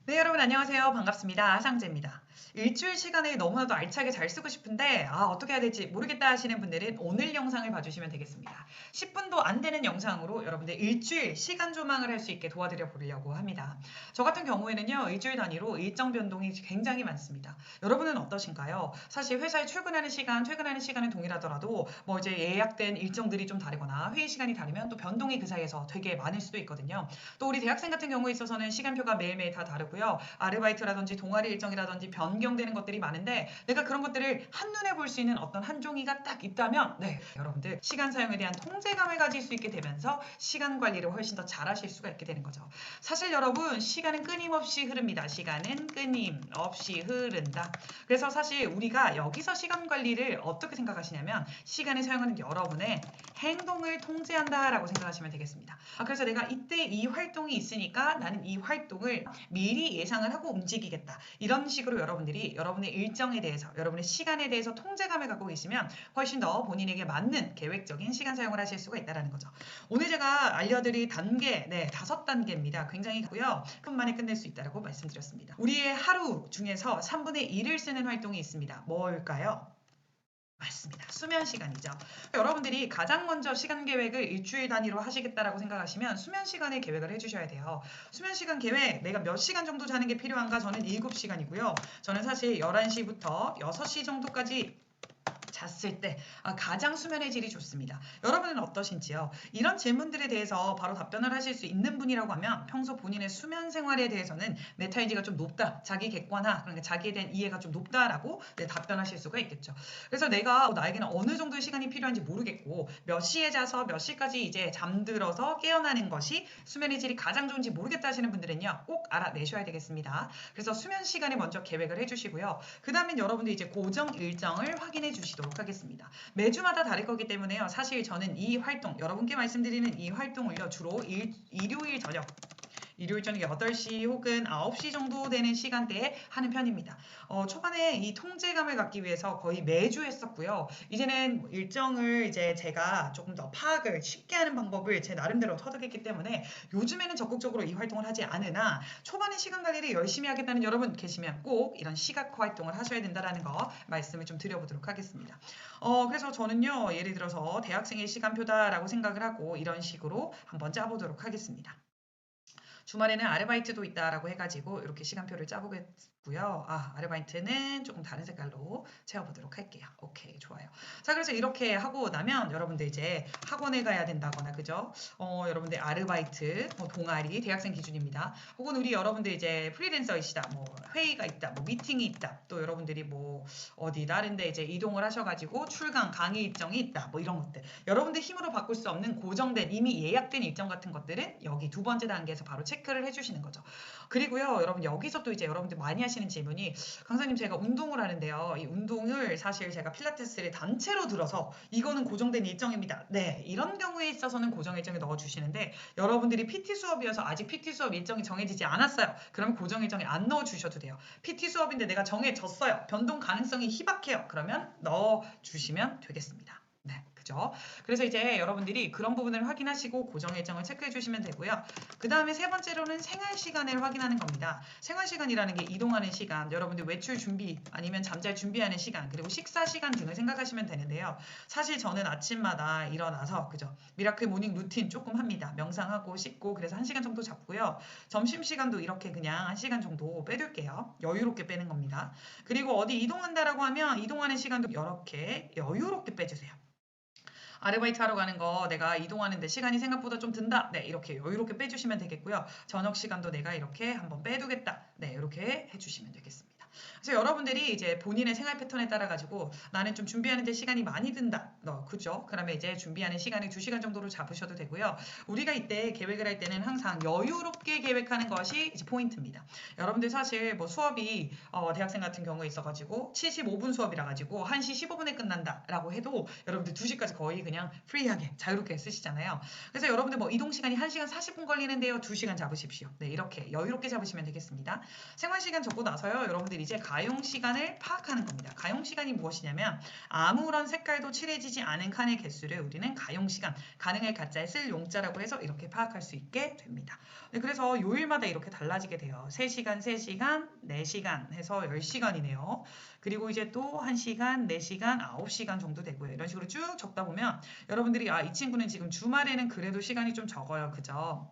네, 여러분 안녕하세요. 반갑습니다. 하상재입니다. 일주일 시간을 너무나도 알차게 잘 쓰고 싶은데 어떻게 해야 될지 모르겠다 하시는 분들은 오늘 영상을 봐주시면 되겠습니다. 10분도 안 되는 영상으로 여러분들 일주일 시간 조망을 할 수 있게 도와드려 보려고 합니다. 저 같은 경우에는요. 일주일 단위로 일정 변동이 굉장히 많습니다. 여러분은 어떠신가요? 사실 회사에 출근하는 시간, 퇴근하는 시간은 동일하더라도 뭐 이제 예약된 일정들이 좀 다르거나 회의 시간이 다르면 또 변동이 그 사이에서 되게 많을 수도 있거든요. 또 우리 대학생 같은 경우에 있어서는 시간표가 매일매일 다 다르고요. 아르바이트라든지 동아리 일정이라든지 변경되는 것들이 많은데 내가 그런 것들을 한눈에 볼 수 있는 어떤 한 종이가 딱 있다면 여러분들 시간 사용에 대한 통제감을 가질 수 있게 되면서 시간 관리를 훨씬 더 잘하실 수가 있게 되는 거죠. 사실 여러분 시간은 끊임없이 흐릅니다. 시간은 끊임없이 흐른다. 그래서 사실 우리가 여기서 시간 관리를 어떻게 생각하시냐면 시간을 사용하는 여러분의 행동을 통제한다라고 생각하시면 되겠습니다. 그래서 내가 이때 이 활동이 있으니까 나는 이 활동을 미리 예상을 하고 움직이겠다. 이런 식으로 여러분들이 여러분의 일정에 대해서 여러분의 시간에 대해서 통제감을 갖고 계시면 훨씬 더 본인에게 맞는 계획적인 시간 사용을 하실 수가 있다는 거죠. 오늘 제가 알려드릴 단계 5단계입니다. 굉장히 크고요. 10분 만에 끝낼 수 있다고 말씀드렸습니다. 우리의 하루 중에서 3분의 1을 쓰는 활동이 있습니다. 뭘까요? 맞습니다. 수면 시간이죠. 여러분들이 가장 먼저 시간 계획을 일주일 단위로 하시겠다라고 생각하시면 수면 시간을 계획을 해주셔야 돼요. 수면 시간 계획, 내가 몇 시간 정도 자는 게 필요한가? 저는 7시간이고요. 저는 사실 11시부터 6시 정도까지 잤을 때 가장 수면의 질이 좋습니다. 여러분은 어떠신지요? 이런 질문들에 대해서 바로 답변을 하실 수 있는 분이라고 하면 평소 본인의 수면 생활에 대해서는 메타인지가 좀 높다, 자기 객관화, 그러니까 자기에 대한 이해가 좀 높다라고 답변하실 수가 있겠죠. 그래서 내가 나에게는 어느 정도의 시간이 필요한지 모르겠고 몇 시에 자서 몇 시까지 이제 잠들어서 깨어나는 것이 수면의 질이 가장 좋은지 모르겠다 하시는 분들은요 꼭 알아내셔야 되겠습니다. 그래서 수면 시간에 먼저 계획을 해주시고요. 그 다음엔 여러분들 이제 고정 일정을 확인해 주시도록 하겠습니다. 매주마다 다를 거기 때문에요. 사실 저는 이 활동, 여러분께 말씀드리는 이 활동을요. 주로 일요일 저녁 8시 혹은 9시 정도 되는 시간대에 하는 편입니다. 초반에 이 통제감을 갖기 위해서 거의 매주 했었고요. 이제는 일정을 이제 제가 조금 더 파악을 쉽게 하는 방법을 제 나름대로 터득했기 때문에 요즘에는 적극적으로 이 활동을 하지 않으나 초반에 시간 관리를 열심히 하겠다는 여러분 계시면 꼭 이런 시각 활동을 하셔야 된다는 거 말씀을 좀 드려보도록 하겠습니다. 그래서 저는요, 예를 들어서 대학생의 시간표다라고 생각을 하고 이런 식으로 한번 짜보도록 하겠습니다. 주말에는 아르바이트도 있다라고 해가지고 이렇게 시간표를 짜보겠고요. 아르바이트는 조금 다른 색깔로 채워보도록 할게요. 오케이, 좋아요. 자, 그래서 이렇게 하고 나면 여러분들 이제 학원에 가야 된다거나, 그죠? 여러분들 아르바이트, 동아리, 대학생 기준입니다. 혹은 우리 여러분들 이제 프리랜서이시다, 뭐 회의가 있다, 뭐 미팅이 있다, 또 여러분들이 뭐 어디 다른데 이제 이동을 하셔가지고 출강, 강의 일정이 있다, 뭐 이런 것들. 여러분들 힘으로 바꿀 수 없는 고정된 이미 예약된 일정 같은 것들은 여기 두 번째 단계에서 바로 체크를 해주시는 거죠. 그리고요, 여러분 여기서 또 이제 여러분들 많이 하시는 질문이 강사님 제가 운동을 하는데요. 이 운동을 사실 제가 필라테스를 단체로 들어서 이거는 고정된 일정입니다. 네, 이런 경우에 있어서는 고정 일정에 넣어주시는데 여러분들이 PT 수업이어서 아직 PT 수업 일정이 정해지지 않았어요. 그러면 고정 일정에 안 넣어주셔도 돼요. PT 수업인데 내가 정해졌어요. 변동 가능성이 희박해요. 그러면 넣어주시면 되겠습니다. 네, 그죠? 그래서 이제 여러분들이 그런 부분을 확인하시고 고정 일정을 체크해 주시면 되고요. 그 다음에 세 번째로는 생활 시간을 확인하는 겁니다. 생활 시간이라는 게 이동하는 시간, 여러분들 외출 준비 아니면 잠잘 준비하는 시간, 그리고 식사 시간 등을 생각하시면 되는데요. 사실 저는 아침마다 일어나서 그죠? 미라클 모닝 루틴 조금 합니다. 명상하고 씻고 그래서 1시간 정도 잡고요. 점심시간도 이렇게 그냥 1시간 정도 빼둘게요. 여유롭게 빼는 겁니다. 그리고 어디 이동한다라고 하면 이동하는 시간도 이렇게 여유롭게 빼주세요. 아르바이트 하러 가는 거 내가 이동하는데 시간이 생각보다 좀 든다. 네, 이렇게 여유롭게 빼주시면 되겠고요. 저녁 시간도 내가 이렇게 한번 빼두겠다. 네, 이렇게 해주시면 되겠습니다. 그래서 여러분들이 이제 본인의 생활 패턴에 따라 가지고 나는 좀 준비하는데 시간이 많이 든다. 그죠? 그러면 이제 준비하는 시간을 2시간 정도로 잡으셔도 되고요. 우리가 이때 계획을 할 때는 항상 여유롭게 계획하는 것이 이제 포인트입니다. 여러분들 사실 뭐 수업이 대학생 같은 경우에 있어가지고 75분 수업이라 가지고 1시 15분에 끝난다라고 해도 여러분들 2시까지 거의 그냥 프리하게 자유롭게 쓰시잖아요. 그래서 여러분들 뭐 이동 시간이 1시간 40분 걸리는데요. 2시간 잡으십시오. 네, 이렇게 여유롭게 잡으시면 되겠습니다. 생활 시간 적고 나서요. 여러분들 여러분들이 이제 가용 시간을 파악하는 겁니다. 가용 시간이 무엇이냐면 아무런 색깔도 칠해지지 않은 칸의 개수를 우리는 가용 시간, 가능할 가짜에 쓸 용자라고 해서 이렇게 파악할 수 있게 됩니다. 네, 그래서 요일마다 이렇게 달라지게 돼요. 3시간, 3시간, 4시간 해서 10시간이네요. 그리고 이제 또 1시간, 4시간, 9시간 정도 되고요. 이런 식으로 쭉 적다 보면 여러분들이 이 친구는 지금 주말에는 그래도 시간이 좀 적어요. 그죠?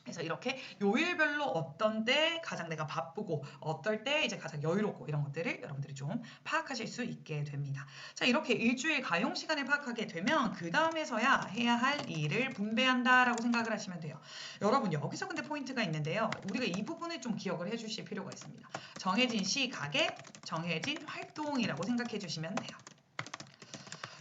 그래서 이렇게 요일별로 어떤 때 가장 내가 바쁘고 어떨 때 이제 가장 여유롭고 이런 것들을 여러분들이 좀 파악하실 수 있게 됩니다. 자, 이렇게 일주일 가용 시간을 파악하게 되면 그 다음에서야 해야 할 일을 분배한다라고 생각을 하시면 돼요. 여러분 여기서 근데 포인트가 있는데요. 우리가 이 부분을 좀 기억을 해주실 필요가 있습니다. 정해진 시각에 정해진 활동이라고 생각해 주시면 돼요.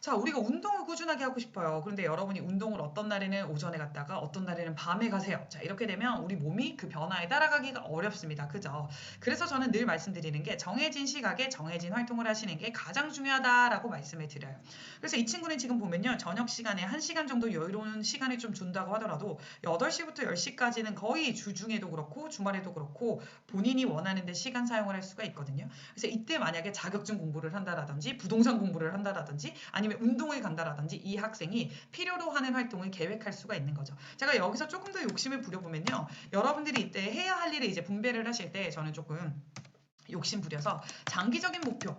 자, 우리가 운동을 꾸준하게 하고 싶어요. 그런데 여러분이 운동을 어떤 날에는 오전에 갔다가 어떤 날에는 밤에 가세요. 자, 이렇게 되면 우리 몸이 그 변화에 따라가기가 어렵습니다. 그죠? 그래서 저는 늘 말씀드리는 게 정해진 시각에 정해진 활동을 하시는 게 가장 중요하다라고 말씀을 드려요. 그래서 이 친구는 지금 보면요. 저녁 시간에 1시간 정도 여유로운 시간을 좀 준다고 하더라도 8시부터 10시까지는 거의 주중에도 그렇고 주말에도 그렇고 본인이 원하는 데 시간 사용을 할 수가 있거든요. 그래서 이때 만약에 자격증 공부를 한다라든지 부동산 공부를 한다라든지 아니면 운동을 간다라든지 이 학생이 필요로 하는 활동을 계획할 수가 있는 거죠. 제가 여기서 조금 더 욕심을 부려보면요. 여러분들이 이때 해야 할 일을 이제 분배를 하실 때 저는 조금 욕심 부려서 장기적인 목표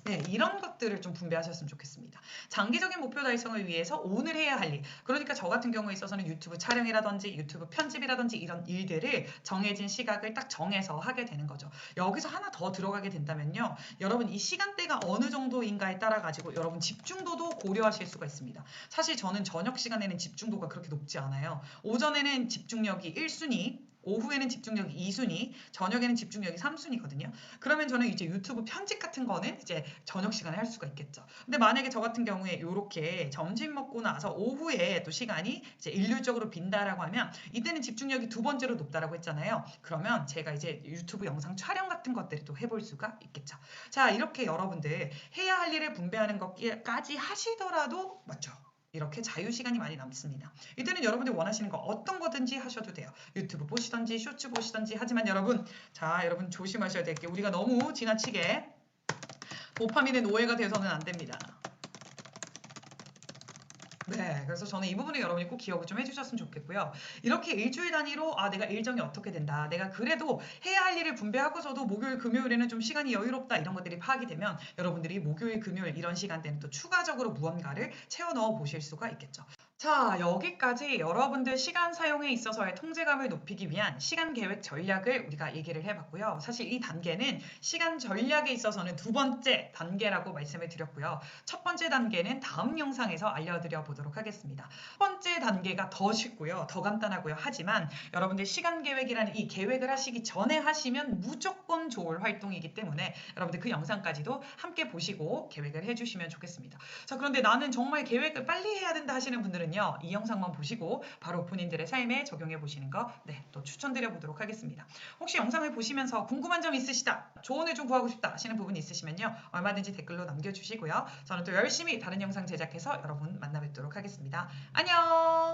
네, 이런 것들을 좀 분배하셨으면 좋겠습니다. 장기적인 목표 달성을 위해서 오늘 해야 할 일, 그러니까 저 같은 경우에 있어서는 유튜브 촬영이라든지 유튜브 편집이라든지 이런 일들을 정해진 시각을 딱 정해서 하게 되는 거죠. 여기서 하나 더 들어가게 된다면요. 여러분 이 시간대가 어느 정도인가에 따라 가지고 여러분 집중도도 고려하실 수가 있습니다. 사실 저는 저녁 시간에는 집중도가 그렇게 높지 않아요. 오전에는 집중력이 1순위, 오후에는 집중력이 2순위, 저녁에는 집중력이 3순위거든요. 그러면 저는 이제 유튜브 편집 같은 거는 이제 저녁 시간에 할 수가 있겠죠. 근데 만약에 저 같은 경우에 이렇게 점심 먹고 나서 오후에 또 시간이 이제 일률적으로 빈다라고 하면 이때는 집중력이 두 번째로 높다라고 했잖아요. 그러면 제가 이제 유튜브 영상 촬영 같은 것들을 또 해볼 수가 있겠죠. 자, 이렇게 여러분들 해야 할 일을 분배하는 것까지 하시더라도 맞죠? 이렇게 자유시간이 많이 남습니다. 이때는 여러분들이 원하시는 거 어떤 거든지 하셔도 돼요. 유튜브 보시던지 쇼츠 보시던지 하지만 여러분 자 여러분 조심하셔야 될 게 우리가 너무 지나치게 도파민의 노예가 돼서는 안 됩니다. 네, 그래서 저는 이 부분을 여러분이 꼭 기억을 좀 해주셨으면 좋겠고요. 이렇게 일주일 단위로 내가 일정이 어떻게 된다. 내가 그래도 해야 할 일을 분배하고서도 목요일, 금요일에는 좀 시간이 여유롭다. 이런 것들이 파악이 되면 여러분들이 목요일, 금요일 이런 시간대는 또 추가적으로 무언가를 채워 넣어 보실 수가 있겠죠. 자, 여기까지 여러분들 시간 사용에 있어서의 통제감을 높이기 위한 시간 계획 전략을 우리가 얘기를 해봤고요. 사실 이 단계는 시간 전략에 있어서는 두 번째 단계라고 말씀을 드렸고요. 첫 번째 단계는 다음 영상에서 알려드려 보도록 하겠습니다. 첫 번째 단계가 더 쉽고요. 더 간단하고요. 하지만 여러분들 시간 계획이라는 이 계획을 하시기 전에 하시면 무조건 좋을 활동이기 때문에 여러분들 그 영상까지도 함께 보시고 계획을 해주시면 좋겠습니다. 자, 그런데 나는 정말 계획을 빨리 해야 된다 하시는 분들은요. 이 영상만 보시고 바로 본인들의 삶에 적용해 보시는 거 또 추천드려 보도록 하겠습니다. 혹시 영상을 보시면서 궁금한 점 있으시다, 조언을 좀 구하고 싶다 하시는 부분이 있으시면요. 얼마든지 댓글로 남겨주시고요. 저는 또 열심히 다른 영상 제작해서 여러분 만나 뵙도록 하겠습니다. 안녕!